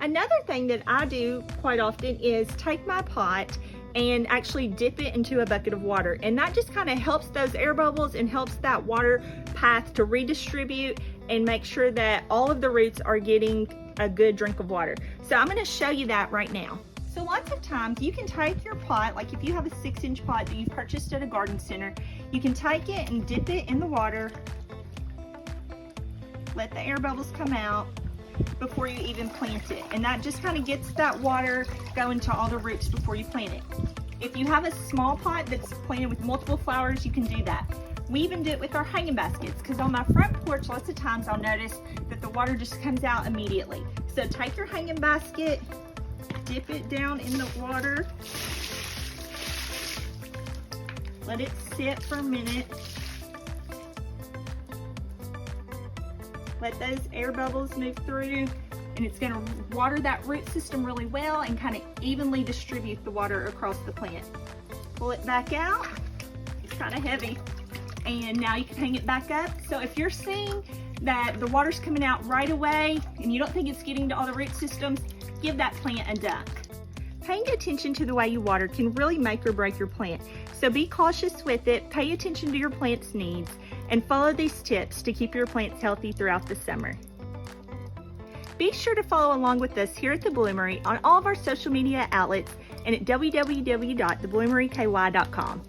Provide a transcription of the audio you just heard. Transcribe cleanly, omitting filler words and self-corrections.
Another thing that I do quite often is take my pot and actually dip it into a bucket of water. And that just kind of helps those air bubbles and helps that water path to redistribute and make sure that all of the roots are getting a good drink of water. So I'm gonna show you that right now. So lots of times you can take your pot, like if you have a 6-inch pot that you purchased at a garden center, you can take it and dip it in the water, let the air bubbles come out before you even plant it. And that just kind of gets that water going to all the roots before you plant it. If you have a small pot that's planted with multiple flowers, you can do that. We even do it with our hanging baskets, because on my front porch, lots of times I'll notice that the water just comes out immediately. So take your hanging basket, dip it down in the water, let it sit for a minute, let those air bubbles move through, and it's going to water that root system really well and kind of evenly distribute the water across the plant. Pull it back out. It's kind of heavy. And now you can hang it back up. So if you're seeing that the water's coming out right away and you don't think it's getting to all the root systems, give that plant a dunk. Paying attention to the way you water can really make or break your plant. So be cautious with it, pay attention to your plant's needs, and follow these tips to keep your plants healthy throughout the summer. Be sure to follow along with us here at The Bloomery on all of our social media outlets and at www.thebloomeryky.com.